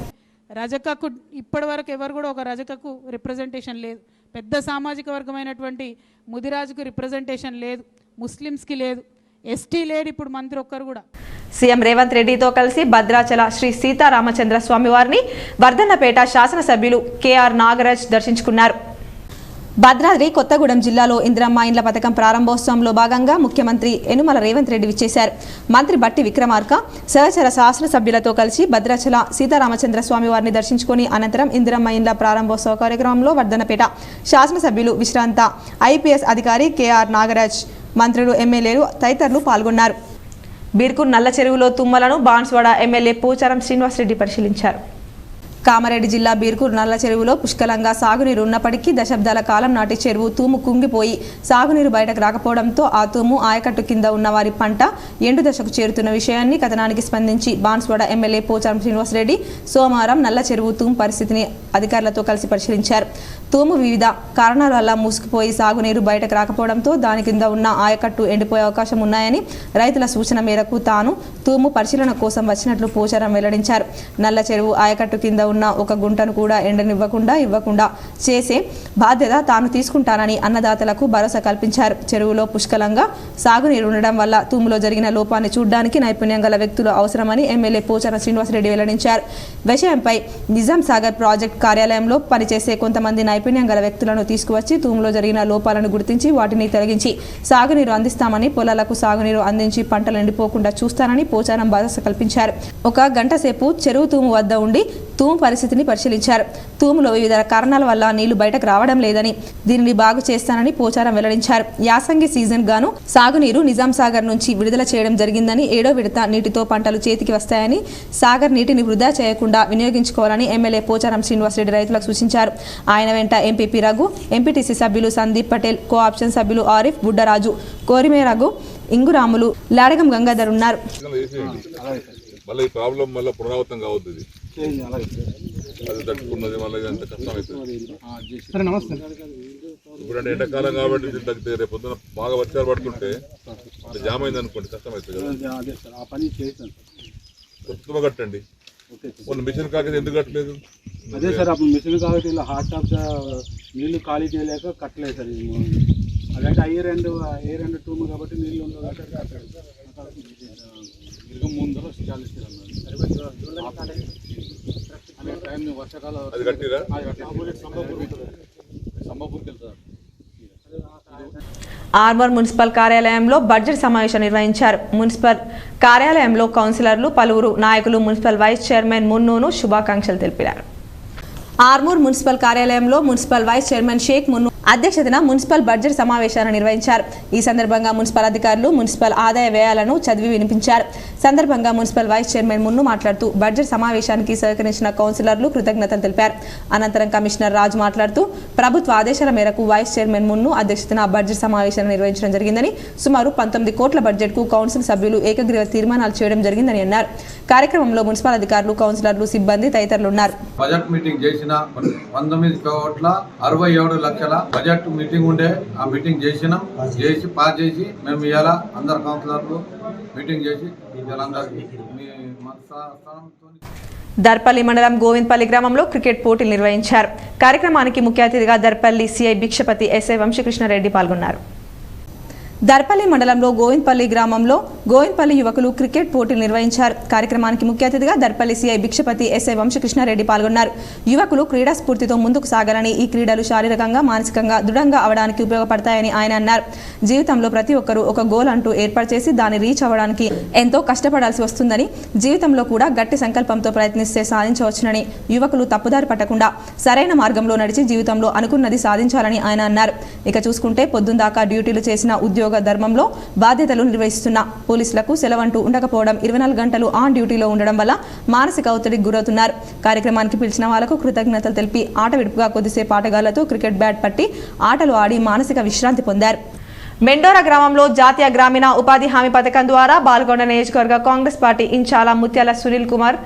రజకకు ఇప్పటి వరకు ఎవరు కూడా ఒక రజకకు రిప్రజెంటేషన్ లేదు. పెద్ద సామాజిక వర్గమైనటువంటి ముదిరాజుకు రిప్రజెంటేషన్ లేదు, ముస్లిమ్స్కి లేదు, ఎస్టీ లేడు, ఇప్పుడు మంత్రి ఒక్కరు కూడా. సీఎం రేవంత్ రెడ్డితో కలిసి భద్రాచల శ్రీ సీతారామచంద్ర స్వామి వారిని వర్ధన్నపేట శాసనసభ్యులు కేఆర్ నాగరాజ్ దర్శించుకున్నారు. భద్రాద్రి కొత్తగూడెం జిల్లాలో ఇందిరమ్మ ఇండ్ల పథకం ప్రారంభోత్సవంలో భాగంగా ముఖ్యమంత్రి యనుమల రేవంత్ రెడ్డి విచ్చేశారు. మంత్రి బట్టి విక్రమార్క సహచర శాసనసభ్యులతో కలిసి భద్రాచల సీతారామచంద్ర స్వామి వారిని దర్శించుకుని అనంతరం ఇందిరమ్మ ఇండ్ల ప్రారంభోత్సవ కార్యక్రమంలో వర్ధన్నపేట శాసనసభ్యులు విశ్రాంత ఐపీఎస్ అధికారి కేఆర్ నాగరాజ్, మంత్రులు, ఎమ్మెల్యేలు తదితరులు పాల్గొన్నారు. బీర్కూర్ నల్ల చెరువులో తుమ్మలను బాన్స్వాడ ఎమ్మెల్యే పోచారం శ్రీనివాసరెడ్డి పరిశీలించారు. కామారెడ్డి జిల్లా బీర్కూర్ నల్ల చెరువులో పుష్కలంగా సాగునీరు ఉన్నప్పటికీ దశాబ్దాల కాలం నాటి చెరువు తూము కుంగిపోయి సాగునీరు బయటకు రాకపోవడంతో ఆ తూము ఆయకట్టు కింద ఉన్న వారి పంట ఎండు దశకు చేరుతున్న విషయాన్ని కథనానికి స్పందించి బాన్స్వాడ ఎమ్మెల్యే పోచారం శ్రీనివాసరెడ్డి సోమవారం నల్ల చెరువు తూము పరిస్థితిని అధికారులతో కలిసి పరిశీలించారు. తూము వివిధ కారణాల వల్ల మూసుకుపోయి సాగునీరు బయటకు రాకపోవడంతో దాని కింద ఉన్న ఆయకట్టు ఎండిపోయే అవకాశం ఉన్నాయని రైతుల సూచన మేరకు తాను తూము పరిశీలన కోసం వచ్చినట్లు పోచారం వెల్లడించారు. నల్ల చెరువు ఆయకట్టు కింద ఉన్న ఒక గుంటను కూడా ఇవ్వకుండా చేసే బాధ్యత తాను తీసుకుంటానని అన్నదాతలకు భరోసా కల్పించారు. చెరువులో పుష్కలంగా సాగునీరు ఉండడం వల్ల తూములో జరిగిన లోపాన్ని చూడడానికి నైపుణ్యం గల వ్యక్తులు అవసరమని ఎమ్మెల్యే పోచారం శ్రీనివాసరెడ్డి వెల్లడించారు. విషయంపై నిజాం సాగర్ ప్రాజెక్ట్ కార్యాలయంలో పనిచేసే కొంతమంది నైపుణ్యం గల వ్యక్తులను తీసుకువచ్చి తూములో జరిగిన లోపాలను గుర్తించి వాటిని తొలగించి సాగునీరు అందిస్తామని, పొలాలకు సాగునీరు అందించి పంటలు ఎండిపోకుండా చూస్తానని పోచారం భరోసా కల్పించారు. ఒక గంట సేపు చెరువు తూము వద్ద ఉండి తూము పరిస్థితిని పరిశీలించారు. తూములో వివిధ కారణాల వల్ల నీళ్లు బయటకు రావడం లేదని, దీనిని బాగు చేస్తానని పోచారం వెల్లడించారు. యాసంగి సీజన్ గాను సాగునీరు నిజాం సాగర్ నుంచి విడుదల చేయడం జరిగిందని, 7వ విడత నీటితో పంటలు చేతికి వస్తాయని, సాగర్ నీటిని వృధా చేయకుండా వినియోగించుకోవాలని ఎమ్మెల్యే పోచారం శ్రీనివాసరెడ్డి రైతులకు సూచించారు. ఆయన వెంట ఎంపీపీ రఘు, ఎంపీటీసీ సభ్యులు సందీప్ పటేల్, కో ఆప్షన్ సభ్యులు ఆరిఫ్, బుడ్డరాజు, కోరిమే రఘు, ఇంగురాములు, లాడగం గంగాధర్ ఉన్నారు. మళ్ళీ ఈ ప్రాబ్లం మళ్ళీ పునరావృతం కావద్దు. అది తట్టుకున్నది మళ్ళీ అంత కష్టం అవుతుంది. ఇప్పుడు అంటే ఎండాకాలం కాబట్టి తగ్గితే రేపు పొద్దున బాగా వర్షాలు పడుతుంటే జామ్ అయింది అనుకోండి, కష్టం అవుతుంది కదా. కొత్తగా కట్టండి. కొన్ని మిషన్ కాకపోతే ఎందుకు కట్టలేదు? అదే సార్, అప్పుడు మిషన్ కాబట్టి ఇలా హాట్ టాప్ నీళ్లు ఖాళీ చేయలేక కట్టలేదు సార్. అదంటే ఏ రెండు టూమ్ కాబట్టి నీళ్ళు ముందర వర్షాకాలం అది కట్టిరా? సంబాపూర్కి వెళ్తారు. ఆర్మూర్ మున్సిపల్ కార్యాలయంలో బడ్జెట్ సమావేశం నిర్వహించారు. మున్సిపల్ కార్యాలయంలో కౌన్సిలర్లు, పలువురు నాయకులు మున్సిపల్ వైస్ చైర్మన్ మున్నూను శుభాకాంక్షలు తెలిపారు. ఆర్మూర్ మున్సిపల్ కార్యాలయంలో మున్సిపల్ వైస్ చైర్మన్ షేక్ మున్ను అధ్యక్షతన మున్సిపల్ బడ్జెట్ సమావేశాన్ని నిర్వహించారు. ఈ సందర్భంగా మున్సిపల్ అధికారులు మున్సిపల్ ఆదాయ వ్యయాలను చదివి వినిపించారు. సందర్భంగా మున్సిపల్ వైస్ చైర్మన్ మున్ను మాట్లాడుతూ బడ్జెట్ సమావేశానికి సహకరించిన కౌన్సిలర్లు కృతజ్ఞతలు తెలిపారు. అనంతరం కమిషనర్ రాజు మాట్లాడుతూ ప్రభుత్వ ఆదేశాల మేరకు వైస్ చైర్మన్ మున్ను అధ్యక్షతన బడ్జెట్ సమావేశాన్ని నిర్వహించడం జరిగిందని, సుమారు 19 కోట్ల బడ్జెట్ కు కౌన్సిల్ సభ్యులు ఏకగ్రీవ తీర్మానాలు చేయడం జరిగిందని అన్నారు. కార్యక్రమంలో మున్సిపల్ అధికారులు, కౌన్సిలర్లు, సిబ్బంది తదితరులు ఉన్నారు. బడ్జెట్ మీటింగ్ చేసిన 19,97,00,000 బడ్జెట్ మీటింగ్ ఉండే ఆ మీటింగ్ చేసి పాస్ చేసి మేము ఇవాళ అందరు కౌన్సిలర్లు మీటింగ్ చేసి దర్పల్లి మండలం గోవింద్పల్లి గ్రామంలో క్రికెట్ పోటీలు నిర్వహించారు. కార్యక్రమానికి ముఖ్య అతిథిగా దర్పల్లి సిఐ భిక్షపతి ఎస్ఐ వంశీకృష్ణారెడ్డి పాల్గొన్నారు. దర్పల్లి మండలంలో గోవింద్పల్లి గ్రామంలో గోవింద్పల్లి యువకులు క్రికెట్ పోటీలు నిర్వహించారు. కార్యక్రమానికి ముఖ్య అతిథిగా దర్పల్లి సిఐ భిక్షపతి ఎస్ఐ వంశీకృష్ణారెడ్డి పాల్గొన్నారు. యువకులు క్రీడా స్ఫూర్తితో ముందుకు సాగాలని, ఈ క్రీడలు శారీరకంగా, మానసికంగా దృఢంగా అవడానికి ఉపయోగపడతాయని ఆయన అన్నారు. జీవితంలో ప్రతి ఒక్కరూ ఒక గోల్ అంటూ ఏర్పాటు చేసి దాన్ని రీచ్ అవ్వడానికి ఎంతో కష్టపడాల్సి వస్తుందని, జీవితంలో కూడా గట్టి సంకల్పంతో ప్రయత్నిస్తే సాధించవచ్చునని, యువకులు తప్పుదారి పట్టకుండా సరైన మార్గంలో నడిచి జీవితంలో అనుకున్నది సాధించాలని ఆయన అన్నారు. ఇక చూసుకుంటే పొద్దుందాకా డ్యూటీలు చేసిన ఉద్యోగ ధర్మంలో బాధ్యతలు నిర్వహిస్తున్న పోలీసులకు సెలవంటూ ఉండకపోవడం, 24 గంటలు ఆన్ డ్యూటీలో ఉండడం వల్ల మానసిక ఒత్తిడికి గురవుతున్నారు. కార్యక్రమానికి పిలిచిన వాళ్లకు కృతజ్ఞతలు తెలిపి ఆట విడుపుగా కొద్దిసేపు ఆటగాళ్లతో క్రికెట్ బ్యాట్ పట్టి ఆటలు ఆడి మానసిక విశ్రాంతి పొందారు. మెండోరా గ్రామంలో జాతీయ గ్రామీణ ఉపాధి హామీ పథకం ద్వారా బాల్కొండ నియోజకవర్గ కాంగ్రెస్ పార్టీ ఇన్ఛార్జ్ ముత్యాల సునీల్ కుమార్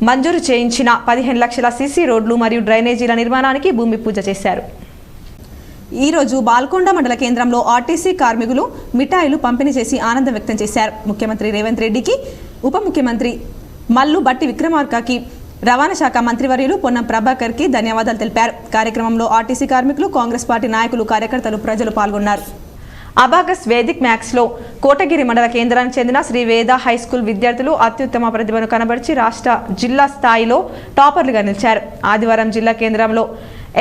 మంజూరు చేయించిన 15 లక్షల సీసీ రోడ్లు మరియు డ్రైనేజీల నిర్మాణానికి భూమి పూజ చేశారు. ఈ రోజు బాల్కొండ మండల కేంద్రంలో ఆర్టీసీ కార్మికులు మిఠాయిలు పంపిణీ చేసి ఆనందం వ్యక్తం చేశారు. ముఖ్యమంత్రి రేవంత్ రెడ్డికి, ఉప ముఖ్యమంత్రి మల్లు బట్టి విక్రమార్కకి, రవాణా శాఖ మంత్రివర్యులు పొన్నం ప్రభాకర్ కి ధన్యవాదాలు తెలిపారు. కార్యక్రమంలో ఆర్టీసీ కార్మికులు, కాంగ్రెస్ పార్టీ నాయకులు, కార్యకర్తలు, ప్రజలు పాల్గొన్నారు. అబాకస్ వేదిక్ మ్యాథ్స్ లో కోటగిరి మండల కేంద్రానికి చెందిన శ్రీ వేద హై స్కూల్ విద్యార్థులు అత్యుత్తమ ప్రతిభను కనబర్చి రాష్ట్ర, జిల్లా స్థాయిలో టాపర్లుగా నిలిచారు. ఆదివారం జిల్లా కేంద్రంలో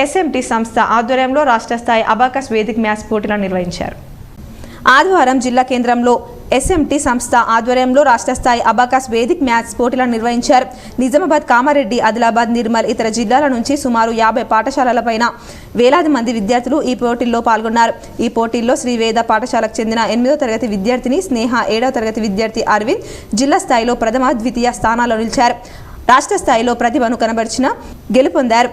SMT సంస్థ ఆధ్వర్యంలో రాష్ట్ర స్థాయి అబాకస్ వేదిక్ మ్యాథ్స్ పోటీలను నిర్వహించారు. ఆదివారం జిల్లా కేంద్రంలో SMT సంస్థ ఆధ్వర్యంలో రాష్ట్ర స్థాయి అబాకస్ వేదిక్ మ్యాథ్స్ పోటీలను నిర్వహించారు. నిజామాబాద్, కామారెడ్డి, ఆదిలాబాద్, నిర్మల్, ఇతర జిల్లాల నుంచి సుమారు 50 పాఠశాలలపైన వేలాది మంది విద్యార్థులు ఈ పోటీల్లో పాల్గొన్నారు. ఈ పోటీల్లో శ్రీ వేద పాఠశాలకు చెందిన 8వ తరగతి విద్యార్థిని స్నేహ, 7వ తరగతి విద్యార్థి అరవింద్ జిల్లా స్థాయిలో ప్రథమ, ద్వితీయ స్థానాల్లో నిలిచారు. రాష్ట్ర స్థాయిలో ప్రతిభను కనబర్చిన గెలుపొందారు.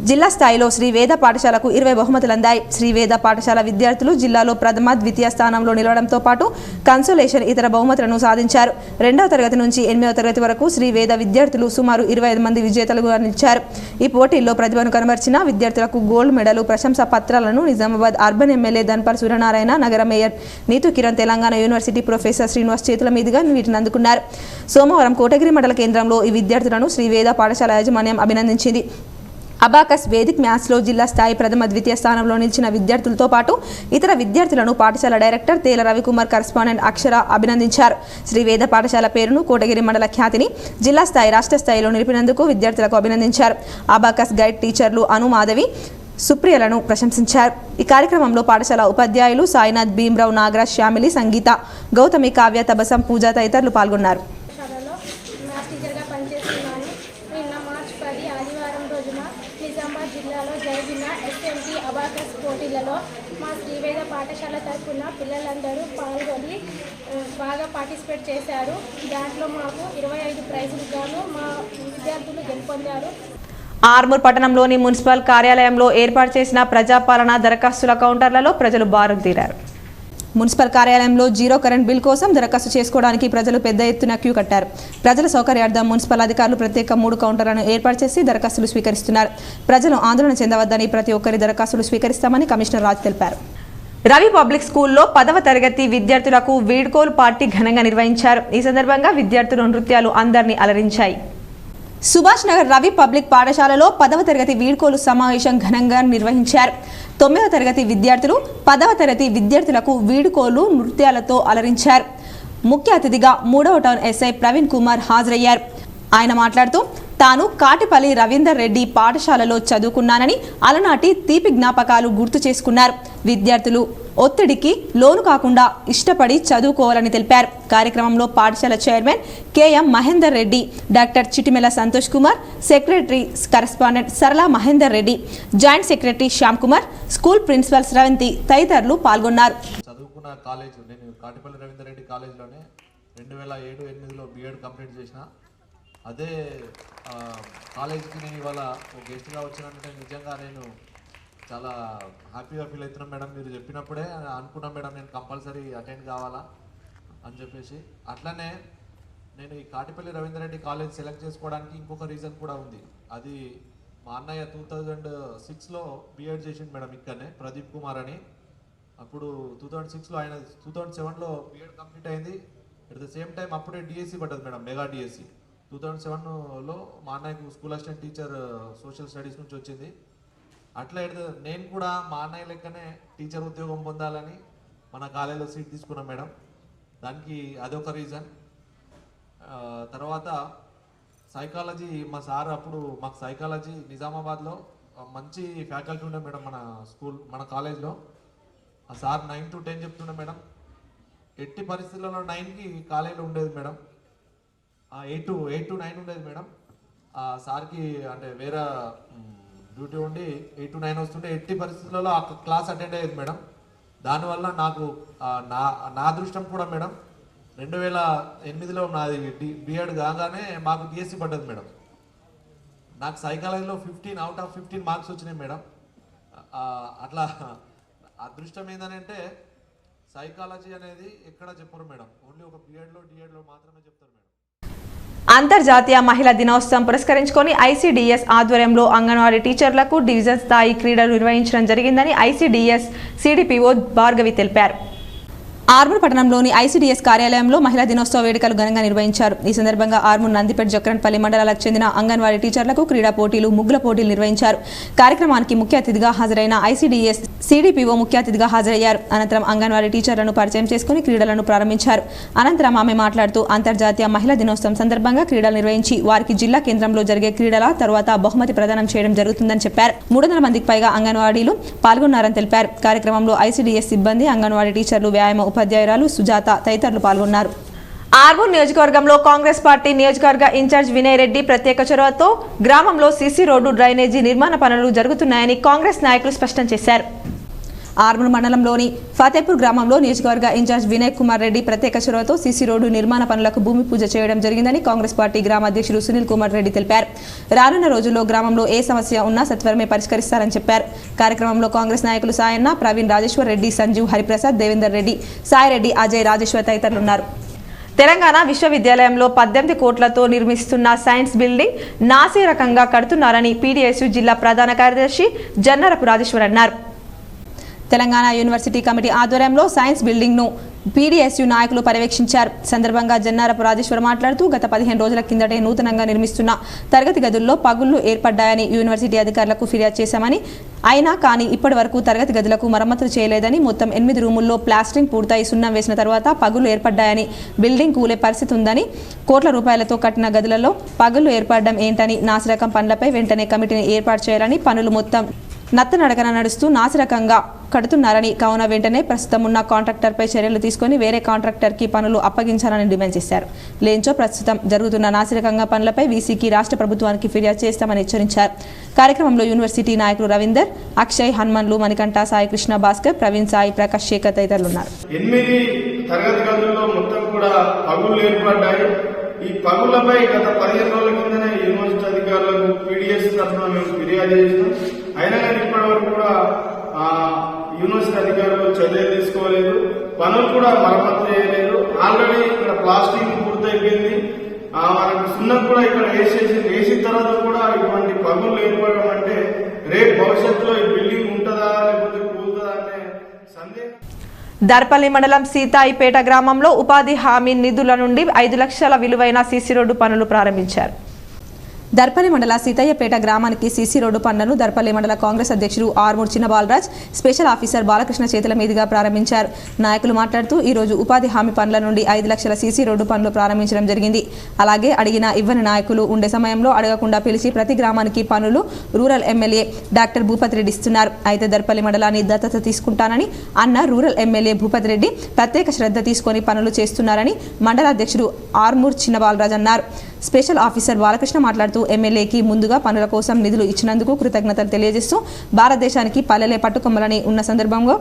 జిల్లా స్థాయిలో శ్రీ వేద పాఠశాలకు 20 బహుమతులు అందాయి. శ్రీ వేద పాఠశాల విద్యార్థులు జిల్లాలో ప్రథమ, ద్వితీయ స్థానంలో నిలవడంతో పాటు కన్సోలేషన్, ఇతర బహుమతులను సాధించారు. 2వ తరగతి నుంచి 8వ తరగతి వరకు శ్రీ వేద విద్యార్థులు సుమారు 25 మంది విజేతలుగా నిలిచారు. ఈ పోటీల్లో ప్రతిభను కనబర్చిన విద్యార్థులకు గోల్డ్ మెడలు, ప్రశంసా పత్రాలను నిజామాబాద్ అర్బన్ ఎమ్మెల్యే ధన్పాల్ సూర్యనారాయణ, నగర mayor Neetu Kiran, Telangana university professor Srinivas చేతుల మీదుగా వీటిని అందుకున్నారు. సోమవారం కోటగిరి మండల కేంద్రంలో ఈ విద్యార్థులను శ్రీ వేద పాఠశాల యాజమాన్యం అభినందించింది. అబాకస్ వేదిక్ మ్యాథ్స్లో జిల్లా స్థాయి ప్రథమ, ద్వితీయ స్థానంలో నిలిచిన విద్యార్థులతో పాటు ఇతర విద్యార్థులను పాఠశాల డైరెక్టర్ తేల రవికుమార్, కరెస్పాండెంట్ అక్షర అభినందించారు. శ్రీ వేద పాఠశాల పేరును, కోటగిరి మండల ఖ్యాతిని జిల్లా స్థాయి, రాష్ట్ర స్థాయిలో నిలిపినందుకు విద్యార్థులకు అభినందించారు. అబాకస్ గైడ్ టీచర్లు అను, మాధవి, సుప్రియలను ప్రశంసించారు. ఈ కార్యక్రమంలో పాఠశాల ఉపాధ్యాయులు సాయినాథ్, భీమరావు, నాగరాజ్, శ్యామిలి, సంగీత, గౌతమి, కావ్య, తబసం, పూజ తదితరులు పాల్గొన్నారు. మా శ్రీవేద పాఠశాల తరఫున పిల్లలందరూ పాల్గొని బాగా పార్టిసిపేట్ చేశారు. దాంట్లో మాకు 25 ప్రైజులు గాను మా విద్యార్థులు గెలుపొందారు. ఆర్మూర్ పట్టణంలోని మున్సిపల్ కార్యాలయంలో ఏర్పాటు చేసిన ప్రజాపాలన దరఖాస్తుల కౌంటర్లలో ప్రజలు బారులు తీరారు. మున్సిపల్ కార్యాలయంలో జీరో కరెంట్ బిల్ కోసం దరఖాస్తు చేసుకోవడానికి ప్రజలు పెద్ద ఎత్తున క్యూ కట్టారు. ప్రజల సౌకర్యార్థం మున్సిపల్ అధికారులు ప్రత్యేక 3 కౌంటర్లను ఏర్పాటు చేసి దరఖాస్తులు స్వీకరిస్తున్నారు. ప్రజలు ఆందోళన చెందవద్దని, ప్రతి ఒక్కరి దరఖాస్తులు స్వీకరిస్తామని కమిషనర్ రాజు తెలిపారు. రవి పబ్లిక్ స్కూల్లో 10వ తరగతి విద్యార్థులకు వీడ్కోలు పార్టీ ఘనంగా నిర్వహించారు. ఈ సందర్భంగా విద్యార్థుల నృత్యాలు అందరినీ అలరించాయి. సుభాష్ నగర్ రవి పబ్లిక్ పాఠశాలలో 10వ తరగతి వీడ్కోలు సమావేశం ఘనంగా నిర్వహించారు. 9వ తరగతి విద్యార్థులు 10వ తరగతి విద్యార్థులకు వీడ్కోలు నృత్యాలతో అలరించారు. ముఖ్య అతిథిగా 3వ టౌన్ ఎస్ఐ ప్రవీణ్ కుమార్ హాజరయ్యారు. ఆయన మాట్లాడుతూ తాను కాటిపల్లి రవీందర్ రెడ్డి పాఠశాలలో చదువుకున్నానని, అలనాటి తీపి జ్ఞాపకాలు గుర్తు చేసుకున్నారు. విద్యార్థులు ఒత్తిడికి లోను కాకుండా ఇష్టపడి చదువుకోవాలని తెలిపారు. కార్యక్రమంలో పాఠశాల chairman KM Mahender Reddy, doctor Chitimela Santosh Kumar, secretary correspondent Sarala Mahender Reddy, joint secretary Shyam Kumar, school principal Sravanthi తదితరులు పాల్గొన్నారు. చదువుకున్న కాలేజ్ నేను కాటిపల్లి రవీందర్ రెడ్డి కాలేజ్లోనే 2007-8లో బీఎడ్ కంప్లీట్ చేసిన. అదే కాలేజ్కి నేను ఇవాళ ఒక గెస్ట్గా వచ్చినంటే నిజంగా నేను చాలా హ్యాపీగా ఫీల్ అవుతున్నాను మేడం. మీరు చెప్పినప్పుడే అనుకున్నాను మేడం నేను కంపల్సరీ అటెండ్ కావాలా అని చెప్పేసి. అట్లనే నేను ఈ కాటిపల్లి రవీందర్ రెడ్డి కాలేజ్ సెలెక్ట్ చేసుకోవడానికి ఇంకొక రీజన్ కూడా ఉంది. అది మా అన్నయ్య 2006లో బీఎడ్ చేసిండు మేడం ఇక్కడనే, ప్రదీప్ కుమార్ అని. అప్పుడు 2006లో ఆయన 2007లో బీఎడ్ కంప్లీట్ అయింది. అట్ ద సేమ్ టైం అప్పుడే డిఎస్సి పడ్డది మేడం, మెగా డిఎస్సి 2007లో. మా అన్నయ్యకు school assistant teacher social studies నుంచి వచ్చింది. అట్లా నేను కూడా మా అన్నయ్య లెక్కనే టీచర్ ఉద్యోగం పొందాలని మన కాలేజీలో సీట్ తీసుకున్నాం మేడం. దానికి అదొక రీజన్. తర్వాత సైకాలజీ మా సార్ అప్పుడు మాకు సైకాలజీ నిజామాబాద్లో మంచి ఫ్యాకల్టీ ఉండే మేడం మన కాలేజ్లో. ఆ సార్ 9 to 10 చెప్తుండే మేడం. ఎట్టి పరిస్థితుల్లో 9కి కాలేజీలో ఉండేది మేడం. 8 to 9 ఉండేది మేడం. ఆ సార్కి అంటే వేరే డ్యూటీ ఉండి 8 to 9 వస్తుంటే ఎట్టి పరిస్థితులలో ఆ క్లాస్ అటెండ్ అయ్యేది మేడం. దానివల్ల నాకు నా అదృష్టం కూడా మేడం 2008లో నాది బీఎడ్ కాగానే మాకు డిఎస్సి పడ్డది మేడం. నాకు సైకాలజీలో 15 out of 15 మార్క్స్ వచ్చినాయి మేడం. అట్లా అదృష్టం ఏంటంటే సైకాలజీ అనేది ఎక్కడ చెప్పరు మేడం, ఓన్లీ ఒక డిఎడ్లో మాత్రమే చెప్తారు మేడం. అంతర్జాతీయ మహిళా దినోత్సవం పురస్కరించుకొని ఐసీడీఎస్ ఆధ్వర్యంలో అంగన్వాడీ టీచర్లకు డివిజన్ స్థాయి క్రీడలు నిర్వహించడం జరిగిందని ఐసీడీఎస్ సిడిపిఓ భార్గవి తెలిపారు. ఆర్మూర్ పట్టణంలోని ఐసీడీఎస్ కార్యాలయంలో మహిళా దినోత్సవ వేడుకలు ఘనంగా నిర్వహించారు. ఈ సందర్భంగా ఆర్మూర్, నందిపేట, జక్రన్పల్లి మండలాలకు చెందిన అంగన్వాడీ టీచర్లకు క్రీడా పోటీలు, ముగ్గుల పోటీలు నిర్వహించారు. కార్యక్రమానికి ముఖ్య అతిథిగా హాజరైన ఐసీడీఎస్ సిడిపిఓ ముఖ్య అతిథిగా హాజరయ్యారు. అనంతరం అంగన్వాడీ టీచర్లను పరిచయం చేసుకుని క్రీడలను ప్రారంభించారు. అనంతరం ఆమె మాట్లాడుతూ అంతర్జాతీయ మహిళా దినోత్సవం సందర్భంగా క్రీడలు నిర్వహించి వారికి జిల్లా కేంద్రంలో జరిగే క్రీడల తర్వాత బహుమతి ప్రదానం చేయడం జరుగుతుందని చెప్పారు. 300 మందికి పైగా అంగన్వాడీలు పాల్గొన్నారని తెలిపారు. కార్యక్రమంలో ఐసీడీఎస్ సిబ్బంది, అంగన్వాడీ టీచర్లు, వ్యాయామ ఉపాధ్యాయురాలు సుజాత తదితరులు పాల్గొన్నారు. ఆర్మూర్ నియోజకవర్గంలో కాంగ్రెస్ పార్టీ నియోజకవర్గ ఇన్ఛార్జ్ వినయ్ రెడ్డి ప్రత్యేక చొరవతో గ్రామంలో సీసీ రోడ్డు, డ్రైనేజీ నిర్మాణ పనులు జరుగుతున్నాయని కాంగ్రెస్ నాయకులు స్పష్టం చేశారు. ఆర్మూర్ మండలంలోని ఫతేపూర్ గ్రామంలో నియోజకవర్గ ఇన్ఛార్జ్ వినయ్ కుమార్ రెడ్డి ప్రత్యేక చొరవతో సీసీ రోడ్డు నిర్మాణ పనులకు భూమి పూజ చేయడం జరిగిందని కాంగ్రెస్ పార్టీ గ్రామ అధ్యక్షులు సునీల్ కుమార్ రెడ్డి తెలిపారు. రానున్న రోజుల్లో గ్రామంలో ఏ సమస్య ఉన్నా సత్వరమే పరిష్కరిస్తారని చెప్పారు. కార్యక్రమంలో కాంగ్రెస్ నాయకులు సాయన్న, ప్రవీణ్, రాజేశ్వర్ రెడ్డి, సంజీవ్, హరిప్రసాద్, దేవేందర్ రెడ్డి, సాయిరెడ్డి, అజయ్, రాజేశ్వర్ తదితరులున్నారు. తెలంగాణ విశ్వవిద్యాలయంలో 18 కోట్లతో నిర్మిస్తున్న సైన్స్ బిల్డింగ్ నాసిరకంగా కడుతున్నారని పీడీఎస్యూ జిల్లా ప్రధాన కార్యదర్శి జన్నరపు రాజేశ్వర్ అన్నారు. తెలంగాణ యూనివర్సిటీ కమిటీ ఆధ్వర్యంలో సైన్స్ బిల్డింగ్ ను పీడీఎస్యూ నాయకులు పర్యవేక్షించారు. సందర్భంగా జన్నారపు రాజేశ్వర్ మాట్లాడుతూ గత 15 రోజుల కిందటే నూతనంగా నిర్మిస్తున్న తరగతి గదుల్లో పగుళ్లు ఏర్పడ్డాయని యూనివర్సిటీ అధికారులకు ఫిర్యాదు చేశామని, అయినా కానీ ఇప్పటి వరకు తరగతి గదులకు మరమ్మతులు చేయలేదని, మొత్తం 8 రూముల్లో ప్లాస్టరింగ్ పూర్తయి సున్నం వేసిన తర్వాత పగుళ్లు ఏర్పడ్డాయని, బిల్డింగ్ కూలే పరిస్థితి ఉందని, కోట్ల రూపాయలతో కట్టిన గదులలో పగుళ్లు ఏర్పడడం ఏంటని, నాసిరకం పనులపై వెంటనే కమిటీని ఏర్పాటు చేయాలని, పనులు మొత్తం నత్తనడకన నడుస్తూ నాసిరకంగా కడుతున్నారని, కావున వెంటనే ప్రస్తుతం ఉన్న కాంట్రాక్టర్పై చర్యలు తీసుకుని వేరే కాంట్రాక్టర్కి పనులు అప్పగించాలని డిమాండ్ చేశారు. లేంచో ప్రస్తుతం జరుగుతున్న నాసిరకంగా పనులపై వీసీకి, రాష్ట్ర ప్రభుత్వానికి ఫిర్యాదు చేస్తామని హెచ్చరించారు. కార్యక్రమంలో యూనివర్సిటీ నాయకులు రవీందర్, అక్షయ్, హనుమన్లు, మణికంఠ, సాయి కృష్ణ, భాస్కర్, ప్రవీణ్, సాయి ప్రకాష్, శేఖర్ తదితరులు ఉన్నారు. 8 తరగతి గదుల్లో మొత్తం కూడా పగుళ్లు ఏర్పడ్డాయి. ఈ పగుళ్లపై గత 15 రోజుల కిందనే యూనివర్సిటీ అధికారులకు పీడీఎస్ తరఫున మేము ఫిర్యాదు చేసినాం. అయినా కానీ ఇప్పటి వరకు కూడా యూనివర్సిటీ అధికారులు చర్యలు తీసుకోలేదు, పనులు కూడా మరమ్మతు చేయలేదు. ఆల్రెడీ ఇక్కడ ప్లాస్టింగ్ పూర్తయిపోయింది, మనకు సున్నం కూడా ఇక్కడ వేసిన తర్వాత కూడా ఇటువంటి పనులు ఏర్పడడం అంటే రేపు భవిష్యత్తులో ఈ బిల్డింగ్ ఉంటుందా లేకపోతే కూలుతుందా అనే సందేహం. దర్పల్లి మండలం సీతాయిపేట గ్రామంలో ఉపాధి హామీ నిధుల నుండి 5 లక్షల విలువైన సీసీ రోడ్డు పనులు ప్రారంభించారు. దర్పల్లి మండల సీతయ్యపేట గ్రామానికి సీసీ రోడ్డు పనులను దర్పల్లి మండల కాంగ్రెస్ అధ్యక్షుడు ఆర్మూర్ చిన్న బాలరాజ్ స్పెషల్ ఆఫీసర్ బాలకృష్ణ చేతుల మీదుగా ప్రారంభించారు. నాయకులు మాట్లాడుతూ ఈ రోజు ఉపాధి హామీ పనుల నుండి 5 లక్షల సీసీ రోడ్డు పనులు ప్రారంభించడం జరిగింది. అలాగే అడిగిన ఇవ్వని నాయకులు ఉండే సమయంలో అడగకుండా పిలిచి ప్రతి గ్రామానికి పనులు rural MLA doctor Bhupathi Reddy ఇస్తున్నారు. అయితే దర్పల్లి మండలాన్ని దత్తత తీసుకుంటానని అన్న రూరల్ ఎమ్మెల్యే భూపతి రెడ్డి ప్రత్యేక శ్రద్ధ తీసుకొని పనులు చేస్తున్నారని మండల అధ్యక్షుడు ఆర్మూర్ చిన్న బాలరాజ్ అన్నారు. స్పెషల్ ఆఫీసర్ బాలకృష్ణ మాట్లాడుతూ ఎమ్మెల్యేకి ముందుగా పనుల కోసం నిధులు ఇచ్చినందుకు కృతజ్ఞతలు తెలియజేస్తూ భారతదేశానికి పల్లెలే పట్టుకొమ్మలని ఉన్న సందర్భంలో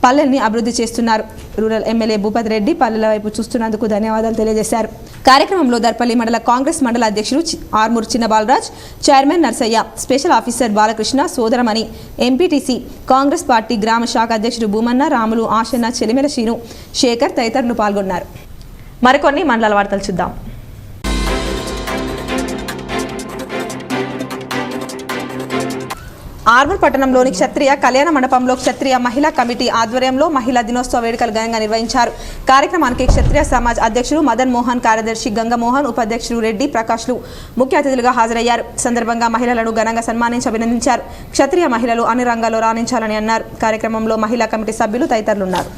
పల్లెల్ని అభివృద్ధి చేస్తున్నారు. రూరల్ ఎమ్మెల్యే భూపతి రెడ్డి పల్లెల వైపు చూస్తున్నందుకు ధన్యవాదాలు తెలియజేశారు. కార్యక్రమంలో దర్పల్లి మండల కాంగ్రెస్ మండల అధ్యక్షుడు ఆర్మూర్ చిన్న Balaraj, chairman Narsaiah, special officer Balakrishna, సోదరమణి, ఎంపీటీసీ కాంగ్రెస్ పార్టీ గ్రామ శాఖ అధ్యక్షుడు భూమన్న, రాములు, ఆశన్న, చెలిమెల శ్రీను, శేఖర్ తదితరులు పాల్గొన్నారు. మరికొన్ని మండల వార్తలు చూద్దాం. ఆర్మూర్ పట్టణంలోని క్షత్రియ కళ్యాణ మండపంలో క్షత్రియ మహిళా కమిటీ ఆధ్వర్యంలో మహిళా దినోత్సవ వేడుకలు ఘనంగా నిర్వహించారు. కార్యక్రమానికి క్షత్రియ సమాజ్ అధ్యక్షుడు మదన్ మోహన్, కార్యదర్శి గంగమోహన్, ఉపాధ్యక్షుడు రెడ్డి ప్రకాష్లు ముఖ్య అతిథులుగా హాజరయ్యారు. సందర్భంగా మహిళలను ఘనంగా సన్మానించి అభినందించారు. క్షత్రియ మహిళలు అన్ని రంగాల్లో రాణించాలని అన్నారు. కార్యక్రమంలో మహిళా కమిటీ సభ్యులు తదితరులున్నారు.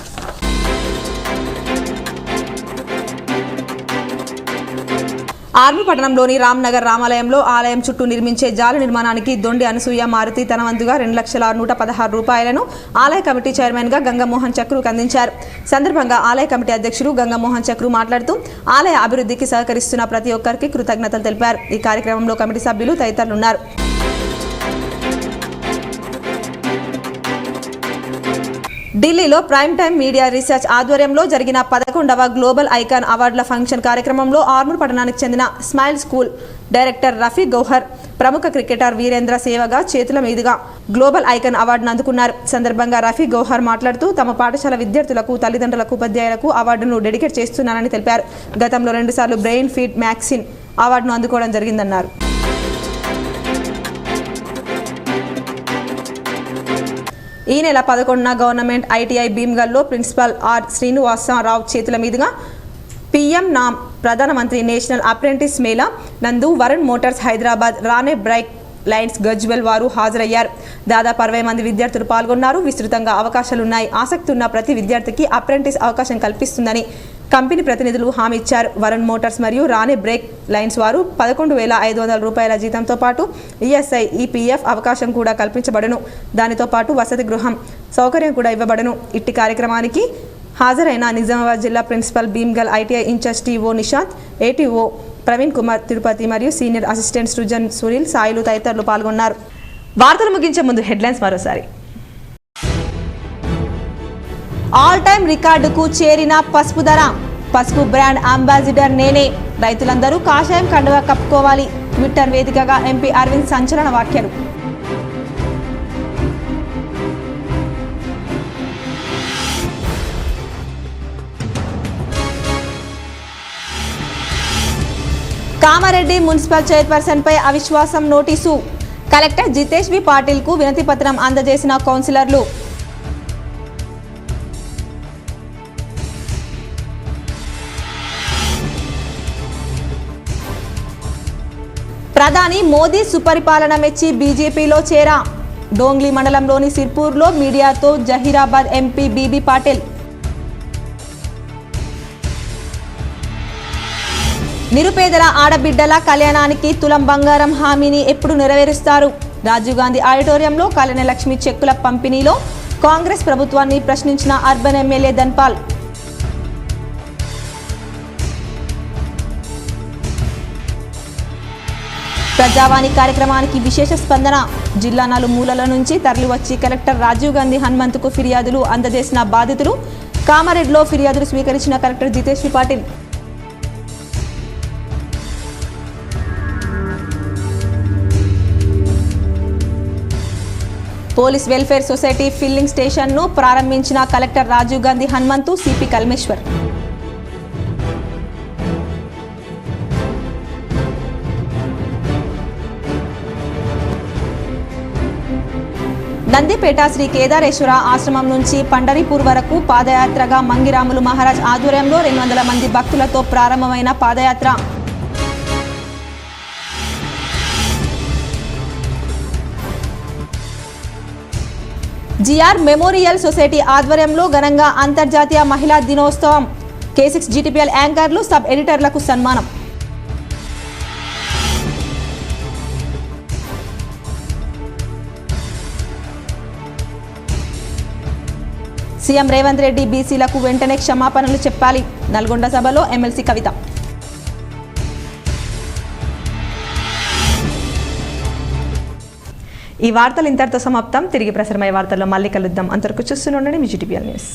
ఆర్మూర్ పట్టణంలోని రామ్నగర్ రామాలయంలో ఆలయం చుట్టూ నిర్మించే జాల నిర్మాణానికి దొండి అనసూయ మారుతి తన వంతుగా 2,116,000 రూపాయలను ఆలయ కమిటీ చైర్మన్ గా గంగమోహన్ చక్రుకు అందించారు. సందర్భంగా ఆలయ కమిటీ అధ్యక్షుడు గంగమోహన్ చక్రు మాట్లాడుతూ ఆలయ అభివృద్ధికి సహకరిస్తున్న ప్రతి ఒక్కరికి కృతజ్ఞతలు తెలిపారు. ఈ కార్యక్రమంలో కమిటీ సభ్యులు తదితరులున్నారు. ఢిల్లీలో ప్రైమ్ టైమ్ మీడియా రీసెర్చ్ ఆధ్వర్యంలో జరిగిన 11వ గ్లోబల్ ఐకాన్ అవార్డుల ఫంక్షన్ కార్యక్రమంలో ఆర్మూర్ పట్టణానికి చెందిన smile school director Rafi Gauhar, ప్రముఖ క్రికెటర్ వీరేంద్ర సేవగా చేతుల మీదుగా గ్లోబల్ ఐకాన్ అవార్డును అందుకున్నారు. సందర్భంగా రఫీ గౌహర్ మాట్లాడుతూ తమ పాఠశాల విద్యార్థులకు, తల్లిదండ్రులకు, ఉపాధ్యాయులకు అవార్డును డెడికేట్ చేస్తున్నానని తెలిపారు. గతంలో 2 సార్లు బ్రెయిన్ ఫీడ్ మ్యాగజిన్ అవార్డును అందుకోవడం జరిగిందన్నారు. ఈ నెల 11న గవర్నమెంట్ ఐటీఐ భీమ్గల్లో ప్రిన్సిపల్ ఆర్ శ్రీనివాసరావు చేతుల మీదుగా పీఎం నామ్ ప్రధానమంత్రి నేషనల్ అప్రెంటిస్ మేళా నందు వరుణ్ మోటార్స్ హైదరాబాద్, రానే బ్రైక్ లైన్స్ గజ్వెల్ వారు హాజరయ్యారు. దాదాపు 60 మంది విద్యార్థులు పాల్గొన్నారు. విస్తృతంగా అవకాశాలున్నాయి. ఆసక్తి ఉన్న ప్రతి విద్యార్థికి అప్రెంటిస్ అవకాశం కల్పిస్తుందని కంపెనీ ప్రతినిధులు హామీ ఇచ్చారు. వరుణ్ మోటార్స్ మరియు రానే బ్రేక్ లైన్స్ వారు 11,500 రూపాయల జీతంతో పాటు ఈఎస్ఐ, ఈపీఎఫ్ అవకాశం కూడా కల్పించబడను. దానితో పాటు వసతి గృహం సౌకర్యం కూడా ఇవ్వబడను. ఇట్టి కార్యక్రమానికి హాజరైన నిజామాబాద్ జిల్లా principal, Bheemgal ITI in-charge TO Nishanth, ATO Praveen Kumar Tirupati మరియు సీనియర్ అసిస్టెంట్ సృజన్, సునీల్, సాయిలు తదితరులు పాల్గొన్నారు. వార్తలు ముగించే ముందు హెడ్లైన్స్ మరోసారి. ఆల్ టైమ్ రికార్డుకు చేరిన పసుపు ధర. పసుపు బ్రాండ్ అంబాసిడర్ నేనే. రైతులందరూ కాషాయం కండువా కప్పుకోవాలి. ట్విట్టర్ వేదికగా ఎంపీ అరవింద్ సంచలన వ్యాఖ్యలు. కామారెడ్డి మున్సిపల్ చైర్పర్సన్ పై అవిశ్వాసం నోటీసు. కలెక్టర్ జితేష్ వి పాటిల్ కు వినతి పత్రం అందజేసిన కౌన్సిలర్లు. ప్రధాని మోదీ సుపరిపాలన మెచ్చి బీజేపీలో చేరా. డోంగ్లీ మండలంలోని సిర్పూర్లో మీడియాతో జహీరాబాద్ ఎంపీ బీబీ పాటిల్. నిరుపేదల ఆడబిడ్డల కళ్యాణానికి తులం బంగారం హామీని ఎప్పుడు నెరవేరుస్తారు? రాజీవ్ గాంధీ ఆడిటోరియంలో కళ్యాణలక్ష్మి చెక్కుల పంపిణీలో కాంగ్రెస్ ప్రభుత్వాన్ని ప్రశ్నించిన అర్బన్ ఎమ్మెల్యే ధన్పాల్. ప్రజావాణి కార్యక్రమానికి విశేష స్పందన. జిల్లా నలుమూలల నుంచి తరలివచ్చి కలెక్టర్ రాజీవ్ గాంధీ హనుమంతుకు ఫిర్యాదులు అందజేసిన బాధితులు. కామారెడ్డిలో ఫిర్యాదులు స్వీకరించిన collector Jitesh V Patil. Police welfare society filling స్టేషన్ను ప్రారంభించిన కలెక్టర్ రాజీవ్ గాంధీ హనుమంతు, సిపి కల్మేశ్వర్. నందిపేట శ్రీ కేదారేశ్వర ఆశ్రమం నుంచి పండరీపూర్ వరకు పాదయాత్రగా మంగిరాములు మహారాజ్ ఆధ్వర్యంలో 200 మంది భక్తులతో ప్రారంభమైన పాదయాత్ర. జిఆర్ మెమోరియల్ సొసైటీ ఆధ్వర్యంలో ఘనంగా అంతర్జాతీయ మహిళా దినోత్సవం. K6 GTPL యాంకర్లు సబ్ ఎడిటర్లకు సన్మానం. సీఎం రేవంత్ రెడ్డి బీసీలకు వెంటనే క్షమాపణలు చెప్పాలి. నల్గొండ సభలో ఎమ్మెల్సీ కవిత. ఈ వార్తలు ఇంతటితో సమాప్తం. తిరిగి ప్రసారమయ్యే వార్తల్లో మళ్ళీ కలుద్దాం. అంతవరకు చూస్తూనే ఉండండి మీ GTPL న్యూస్.